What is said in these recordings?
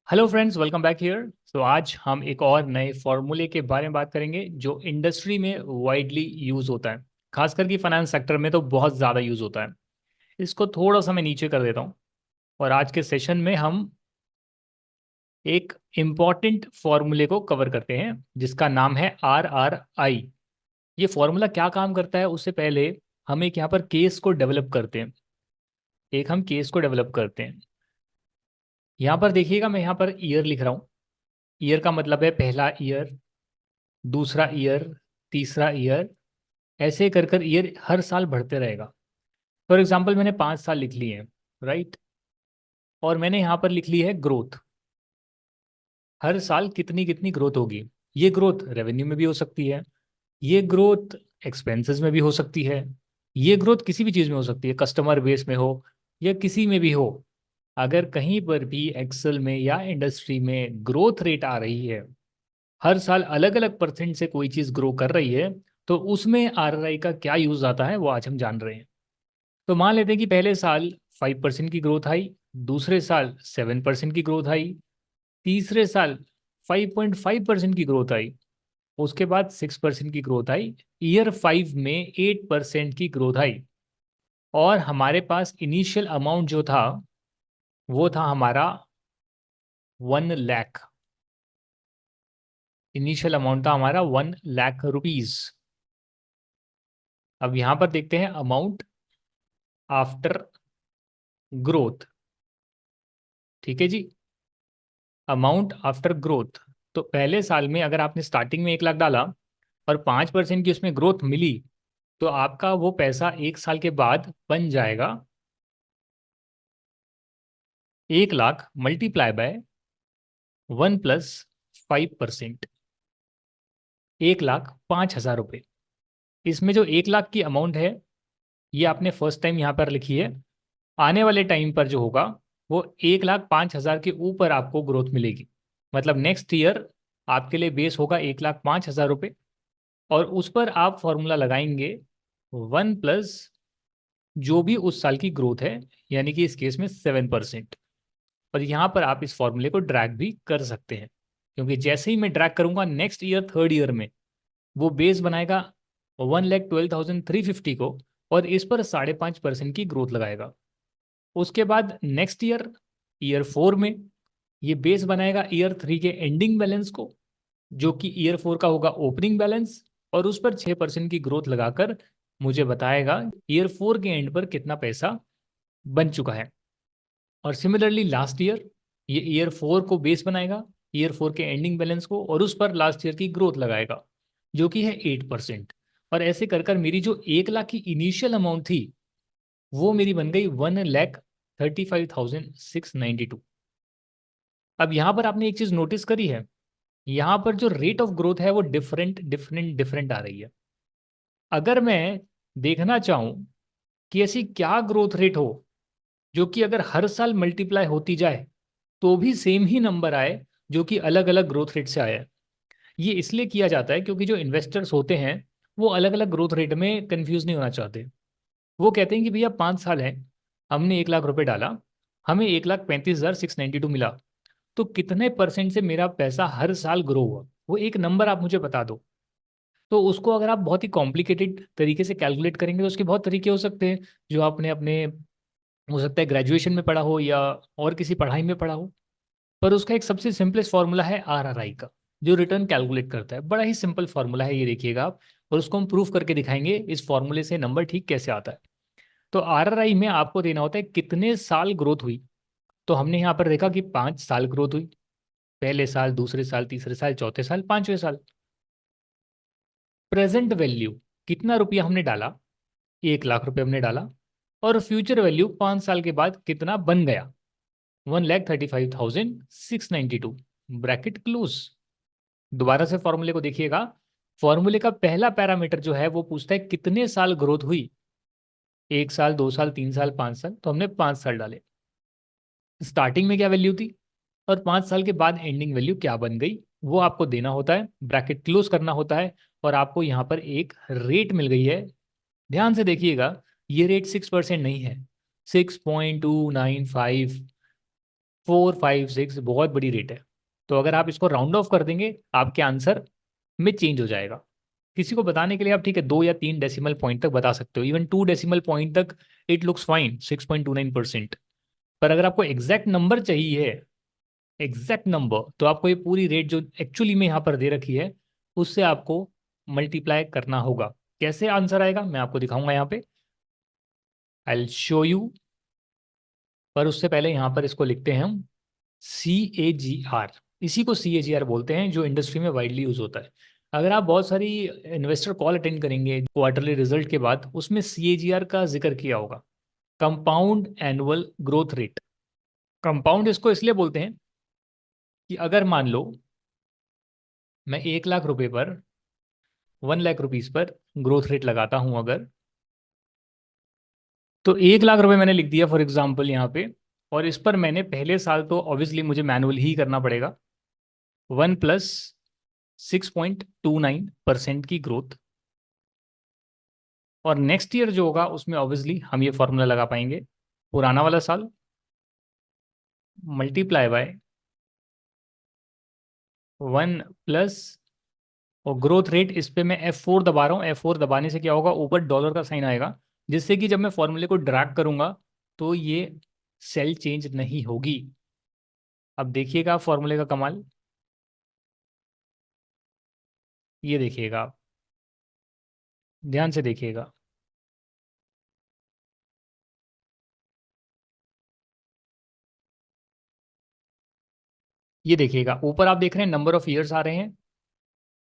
Hello friends, welcome back here. तो आज हम एक और नए फॉर्मूले के बारे में बात करेंगे जो इंडस्ट्री में वाइडली यूज होता है। खासकर कि फाइनेंस सेक्टर में तो बहुत ज़्यादा यूज होता है। इसको थोड़ा सा मैं नीचे कर देता हूँ और आज के सेशन में हम एक इम्पॉर्टेंट फॉर्मूले को कवर करते हैं जिसका नाम है RRI। ये फॉर्मूला क्या काम करता है उससे पहले हम एक यहाँ पर केस को डेवलप करते हैं। एक हम केस को डेवलप करते हैं। यहाँ पर देखिएगा, मैं यहाँ पर ईयर लिख रहा हूँ। ईयर का मतलब है पहला ईयर, दूसरा ईयर, तीसरा ईयर, ऐसे कर कर ईयर हर साल बढ़ते रहेगा। फॉर एग्जाम्पल मैंने 5 साल लिख लिए हैं, राइट। और मैंने यहाँ पर लिख ली है ग्रोथ। हर साल कितनी कितनी ग्रोथ होगी। ये ग्रोथ रेवेन्यू में भी हो सकती है, ये ग्रोथ एक्सपेंसेस में भी हो सकती है, ये ग्रोथ किसी भी चीज़ में हो सकती है, कस्टमर बेस में हो या किसी में भी हो। अगर कहीं पर भी एक्सेल में या इंडस्ट्री में ग्रोथ रेट आ रही है, हर साल अलग अलग परसेंट से कोई चीज़ ग्रो कर रही है, तो उसमें RRI का क्या यूज़ आता है वो आज हम जान रहे हैं। तो मान लेते हैं कि पहले साल 5% की ग्रोथ आई, दूसरे साल 7% की ग्रोथ आई, तीसरे साल 5.5% की ग्रोथ आई, उसके बाद 6% की ग्रोथ आई, ईयर 5 में 8% की ग्रोथ आई। और हमारे पास इनिशियल अमाउंट जो था वो था हमारा 1 लाख। इनिशियल अमाउंट था हमारा 1 लाख रुपीज। अब यहां पर देखते हैं अमाउंट आफ्टर ग्रोथ। ठीक है जी, अमाउंट आफ्टर ग्रोथ। तो पहले साल में अगर आपने स्टार्टिंग में 1 लाख डाला और 5% की उसमें ग्रोथ मिली, तो आपका वो पैसा 1 साल के बाद बन जाएगा 1 लाख मल्टीप्लाई बाय 1 + 5%। 1,05,000 रुपये। इसमें जो 1 लाख की अमाउंट है ये आपने फर्स्ट टाइम यहाँ पर लिखी है। आने वाले टाइम पर जो होगा वो 1,05,000 के ऊपर आपको ग्रोथ मिलेगी। मतलब नेक्स्ट ईयर आपके लिए बेस होगा 1,05,000 रुपये। और उस पर आप फॉर्मूला लगाएंगे 1 प्लस जो भी उस साल की ग्रोथ है, यानी कि इस केस में 7%। और यहाँ पर आप इस फॉर्मूले को ड्रैग भी कर सकते हैं, क्योंकि जैसे ही मैं ड्रैग करूंगा नेक्स्ट ईयर थर्ड ईयर में वो बेस बनाएगा 1,12,350 को, और इस पर 5.5% की ग्रोथ लगाएगा। उसके बाद नेक्स्ट ईयर, ईयर 4 में ये बेस बनाएगा ईयर 3 के एंडिंग बैलेंस को, जो कि ईयर 4 का होगा ओपनिंग बैलेंस, और उस पर 6% की ग्रोथ लगाकर मुझे बताएगा ईयर 4 के एंड पर कितना पैसा बन चुका है। और सिमिलरली लास्ट ईयर, ये ईयर 4 को बेस बनाएगा, ईयर 4 के एंडिंग बैलेंस को, और उस पर लास्ट ईयर की ग्रोथ लगाएगा जो कि है 8%। और ऐसे कर कर मेरी जो 1 लाख की इनिशियल अमाउंट थी वो मेरी बन गई 1,35,692। अब यहाँ पर आपने एक चीज नोटिस करी है, यहाँ पर जो रेट ऑफ ग्रोथ है वो डिफरेंट डिफरेंट डिफरेंट आ रही है। अगर मैं देखना चाहूँ कि ऐसी क्या ग्रोथ रेट हो जो कि अगर हर साल मल्टीप्लाई होती जाए तो भी सेम ही नंबर आए, जो कि अलग अलग ग्रोथ रेट से आया है। ये इसलिए किया जाता है क्योंकि जो इन्वेस्टर्स होते हैं वो अलग अलग ग्रोथ रेट में कंफ्यूज नहीं होना चाहते। वो कहते हैं कि भैया 5 साल है, हमने 1 लाख रुपए डाला, हमें 1,35,692 मिला, तो कितने परसेंट से मेरा पैसा हर साल ग्रो हुआ, वो एक नंबर आप मुझे बता दो। तो उसको अगर आप बहुत ही कॉम्प्लिकेटेड तरीके से कैलकुलेट करेंगे तो उसके बहुत तरीके हो सकते हैं, जो आपने अपने, हो सकता है ग्रेजुएशन में पढ़ा हो या और किसी पढ़ाई में पढ़ा हो। पर उसका एक सबसे सिंपलेस्ट फॉर्मूला है RRI का, जो रिटर्न कैलकुलेट करता है। बड़ा ही सिंपल फॉर्मूला है, ये देखिएगा आप। और उसको हम प्रूफ करके दिखाएंगे इस फॉर्मूले से नंबर ठीक कैसे आता है। तो RRI में आपको देना होता है कितने साल ग्रोथ हुई। तो हमने यहाँ पर देखा कि 5 साल ग्रोथ हुई, पहले साल, दूसरे साल, तीसरे साल, चौथे साल, पांचवें साल। प्रेजेंट वैल्यू, कितना रुपया हमने डाला, 1 लाख रुपए हमने डाला, और फ्यूचर वैल्यू 5 साल के बाद कितना बन गया, 1,35,692, ब्रैकेट क्लोज। दोबारा से फॉर्मूले को देखिएगा। फॉर्मूले का पहला पैरामीटर जो है वो पूछता है कितने साल ग्रोथ हुई। 1 साल, 2 साल, 3 साल, 5 साल, तो हमने 5 साल डाले। स्टार्टिंग में क्या वैल्यू थी और 5 साल के बाद एंडिंग वैल्यू क्या बन गई, वो आपको देना होता है, ब्रैकेट क्लोज करना होता है। और आपको यहाँ पर एक रेट मिल गई है। ध्यान से देखिएगा, ये रेट 6% नहीं है, 6.295 456 बहुत बड़ी रेट है। तो अगर आप इसको राउंड ऑफ कर देंगे आपके आंसर में चेंज हो जाएगा। किसी को बताने के लिए आप ठीक है 2 या 3 डेसिमल पॉइंट तक बता सकते हो, इवन 2 डेसिमल पॉइंट तक इट लुक्स फाइन, 6.29%। पर अगर आपको एग्जैक्ट नंबर चाहिए, एग्जैक्ट नंबर, तो आपको ये पूरी रेट जो एक्चुअली में यहाँ पर दे रखी है उससे आपको मल्टीप्लाई करना होगा। कैसे आंसर आएगा मैं आपको दिखाऊंगा यहाँ पे, आई विल शो यू। पर उससे पहले यहाँ पर इसको लिखते हैं हम CAGR। इसी को CAGR बोलते हैं जो इंडस्ट्री में वाइडली यूज होता है। अगर आप बहुत सारी इन्वेस्टर कॉल अटेंड करेंगे क्वार्टरली रिजल्ट के बाद, उसमें CAGR का जिक्र किया होगा, compound annual growth rate. Compound इसको इसलिए बोलते हैं कि अगर मान लो मैं 1 लाख रुपए पर 1 lakh rupees per growth rate लगाता हूं अगर, तो 1 लाख रुपए मैंने लिख दिया फॉर एग्जाम्पल यहाँ पे, और इस पर मैंने पहले साल तो ऑब्वियसली मुझे मैनुअल ही करना पड़ेगा 1 + 6.29% की ग्रोथ, और नेक्स्ट ईयर जो होगा उसमें ऑब्वियसली हम ये फॉर्मूला लगा पाएंगे, पुराना वाला साल मल्टीप्लाई बाय 1 प्लस, और ग्रोथ रेट इस पे मैं F4 दबा रहा हूँ। F4 दबाने से क्या होगा, ऊपर डॉलर का साइन आएगा, जिससे कि जब मैं फॉर्मूले को ड्रैग करूंगा तो ये सेल चेंज नहीं होगी। अब देखिएगा फॉर्मूले का कमाल, ये देखिएगा आप, ध्यान से देखिएगा। ये देखिएगा ऊपर आप देख रहे हैं नंबर ऑफ ईयर्स आ रहे हैं,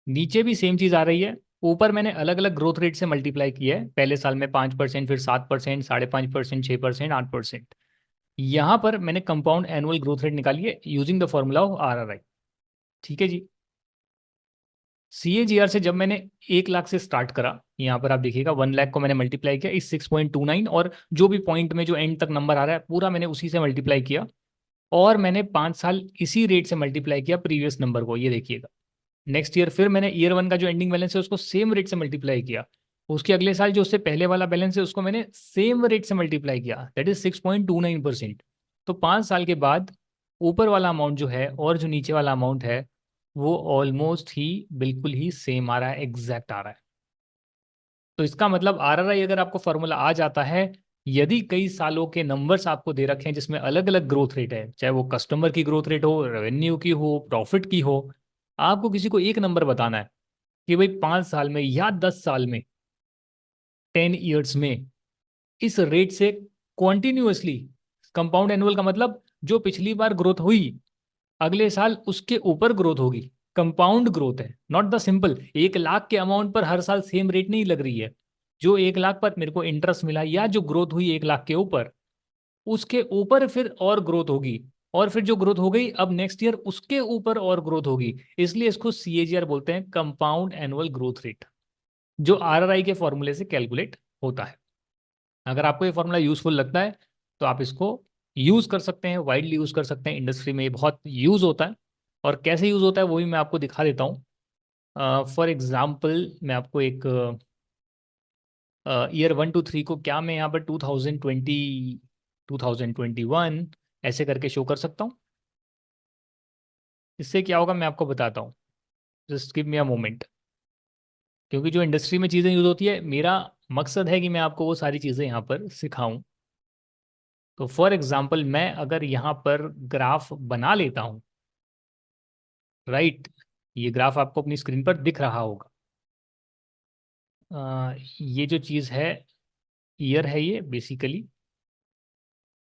नीचे भी सेम चीज आ रही है। ऊपर मैंने अलग अलग ग्रोथ रेट से मल्टीप्लाई किया है, पहले साल में 5%, फिर 7%, 5.5%, 6%, 8%। यहाँ पर मैंने कंपाउंड एनुअल ग्रोथ रेट निकाली है using the formula of RRI। ठीक है जी। CAGR से जब मैंने 1 लाख से स्टार्ट करा, यहाँ पर आप देखिएगा 1 लाख को मैंने मल्टीप्लाई किया इस 6.29, और जो भी पॉइंट में जो एंड तक नंबर आ रहा है पूरा मैंने उसी से मल्टीप्लाई किया, और मैंने 5 साल इसी रेट से मल्टीप्लाई किया प्रीवियस नंबर को, ये देखिएगा। नेक्स्ट ईयर फिर मैंने ईयर 1 का जो एंडिंग बैलेंस है उसको सेम रेट से मल्टीप्लाई किया, उसके अगले साल जो उससे पहले वाला बैलेंस है उसको मैंने सेम रेट से मल्टीप्लाई किया, दैट इज 6.29%। तो 5 साल के बाद ऊपर वाला अमाउंट जो है और जो नीचे वाला अमाउंट है वो ऑलमोस्ट ही बिल्कुल ही सेम आ रहा है, एग्जैक्ट आ रहा है। तो इसका मतलब RRI अगर आपको फॉर्मूला आ जाता है, यदि कई सालों के नंबर्स आपको दे रखे हैं जिसमें अलग अलग ग्रोथ रेट है, चाहे वो कस्टमर की ग्रोथ रेट हो, रेवेन्यू की हो, प्रॉफिट की हो, आपको किसी को एक नंबर बताना है कि भाई 5 साल में या 10 साल में, 10 ईयर्स में इस रेट से कॉन्टिन्यूअसली, कंपाउंड एनुअल का मतलब जो पिछली बार ग्रोथ हुई अगले साल उसके ऊपर ग्रोथ होगी, कंपाउंड ग्रोथ है, नॉट द सिंपल 1 लाख के अमाउंट पर हर साल सेम रेट नहीं लग रही है। जो 1 लाख पर मेरे को इंटरेस्ट मिला या जो ग्रोथ हुई 1 लाख के ऊपर, उसके ऊपर फिर और ग्रोथ होगी, और फिर जो ग्रोथ हो गई अब नेक्स्ट ईयर उसके ऊपर और ग्रोथ होगी, इसलिए इसको CAGR बोलते हैं, कंपाउंड एनुअल ग्रोथ रेट, जो RRI के फॉर्मूले से कैलकुलेट होता है। अगर आपको ये फॉर्मूला यूजफुल लगता है तो आप इसको यूज कर सकते हैं, वाइडली यूज कर सकते हैं, इंडस्ट्री में ये बहुत यूज होता है। और कैसे यूज होता है वो भी मैं आपको दिखा देता हूँ। फॉर एग्जाम्पल मैं आपको एक ईयर 1 to 3 को क्या मैं यहाँ पर 2020, 2021 ऐसे करके शो कर सकता हूँ। इससे क्या होगा मैं आपको बताता हूँ, just give me a moment. क्योंकि जो इंडस्ट्री में चीज़ें यूज होती है, मेरा मकसद है कि मैं आपको वो सारी चीज़ें यहाँ पर सिखाऊं। तो फॉर एग्जाम्पल मैं अगर यहाँ पर ग्राफ बना लेता हूँ, राइट, ये ग्राफ आपको अपनी स्क्रीन पर दिख रहा होगा। ये जो चीज़ है ईयर है ये बेसिकली,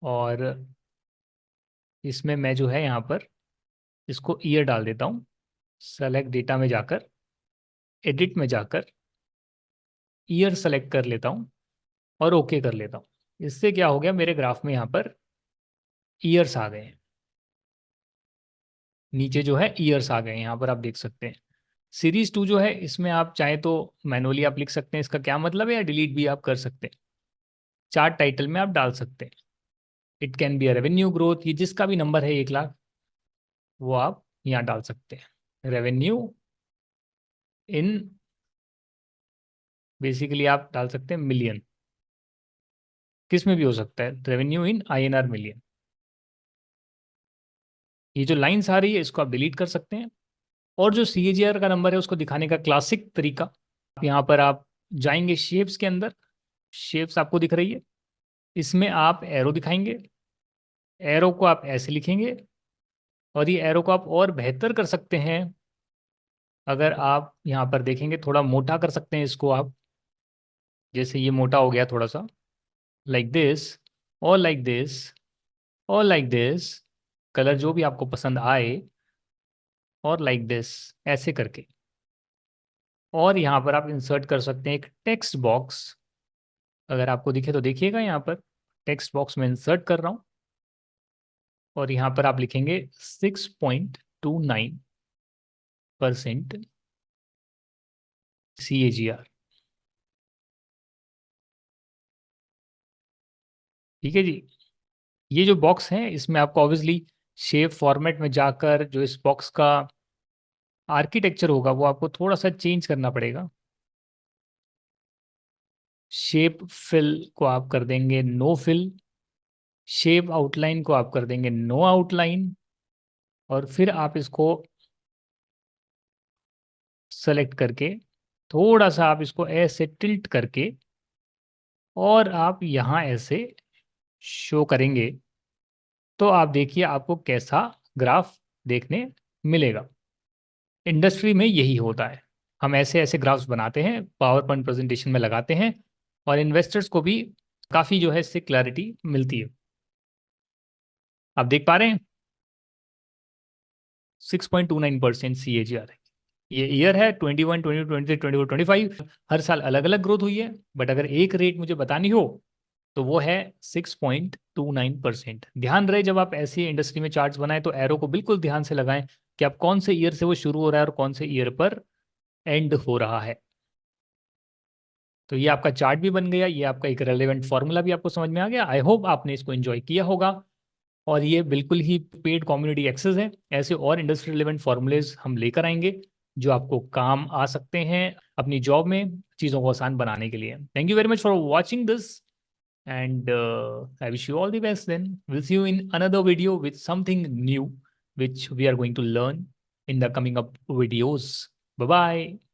और इसमें मैं जो है यहाँ पर इसको ईयर डाल देता हूँ, सेलेक्ट डेटा में जाकर, एडिट में जाकर ईयर सेलेक्ट कर लेता हूँ और ओके कर लेता हूँ। इससे क्या हो गया, मेरे ग्राफ में यहाँ पर ईयर्स आ गए हैं, नीचे जो है ईयर्स आ गए हैं, यहाँ पर आप देख सकते हैं। सीरीज 2 जो है इसमें आप चाहे तो मैनुअली आप लिख सकते हैं इसका क्या मतलब है, या डिलीट भी आप कर सकते हैं। चार्ट टाइटल में आप डाल सकते हैं, it can be a revenue growth, ये जिसका भी नंबर है 1 लाख वो आप यहाँ डाल सकते हैं। रेवेन्यू इन, बेसिकली आप डाल सकते हैं मिलियन, किस में भी हो सकता है, रेवेन्यू इन INR मिलियन। ये जो लाइन्स आ रही है इसको आप डिलीट कर सकते हैं। और जो CAGR का नंबर है उसको दिखाने का क्लासिक तरीका, यहाँ पर आप जाएंगे शेप्स के अंदर, शेप्स आपको दिख रही है, इसमें आप एरो दिखाएंगे, एरो को आप ऐसे लिखेंगे, और ये एरो को आप और बेहतर कर सकते हैं। अगर आप यहाँ पर देखेंगे थोड़ा मोटा कर सकते हैं इसको आप, जैसे ये मोटा हो गया थोड़ा सा, लाइक दिस, और लाइक दिस, और लाइक दिस, कलर जो भी आपको पसंद आए, और लाइक दिस, ऐसे करके। और यहाँ पर आप इंसर्ट कर सकते हैं एक टेक्स्ट बॉक्स, अगर आपको दिखे तो देखिएगा, यहाँ पर टेक्स्ट बॉक्स में इंसर्ट कर रहा हूँ, और यहाँ पर आप लिखेंगे 6.29% CAGR। ठीक है जी। ये जो बॉक्स है इसमें आपको ऑब्वियसली शेप फॉर्मेट में जाकर जो इस बॉक्स का आर्किटेक्चर होगा वो आपको थोड़ा सा चेंज करना पड़ेगा। शेप फिल को आप कर देंगे नो फिल, शेप आउटलाइन को आप कर देंगे नो आउटलाइन, और फिर आप इसको सेलेक्ट करके थोड़ा सा आप इसको ऐसे टिल्ट करके और आप यहाँ ऐसे शो करेंगे, तो आप देखिए आपको कैसा ग्राफ देखने मिलेगा। इंडस्ट्री में यही होता है, हम ऐसे ऐसे ग्राफ्स बनाते हैं, पावर पॉइंट प्रेजेंटेशन में लगाते हैं, और इन्वेस्टर्स को भी काफ़ी जो है इससे क्लैरिटी मिलती है। आप देख पा रहे हैं 6.29% CAGR है। ये ईयर है 21, 22, 23, 24, 25, हर साल अलग अलग ग्रोथ हुई है, बट अगर एक रेट मुझे बतानी हो तो वो है 6.29%। ध्यान रहे जब आप ऐसी इंडस्ट्री में चार्ट्स बनाएं तो एरो को बिल्कुल ध्यान से लगाएं कि आप कौन से ईयर से वो शुरू हो रहा है और कौन से ईयर पर एंड हो रहा है। तो ये आपका चार्ट भी बन गया, ये आपका एक रेलेवेंट फॉर्मूला भी आपको समझ में आ गया। आई होप आपने इसको एंजॉय किया होगा, और ये बिल्कुल ही पेड कम्युनिटी एक्सेस है। ऐसे और इंडस्ट्री रिलेवेंट फॉर्मूलेज हम लेकर आएंगे जो आपको काम आ सकते हैं अपनी जॉब में चीज़ों को आसान बनाने के लिए। Thank you very much for watching this, and I wish you all the best then. We'll see you in another video with something new which we are going to learn in the coming up videos. Bye bye.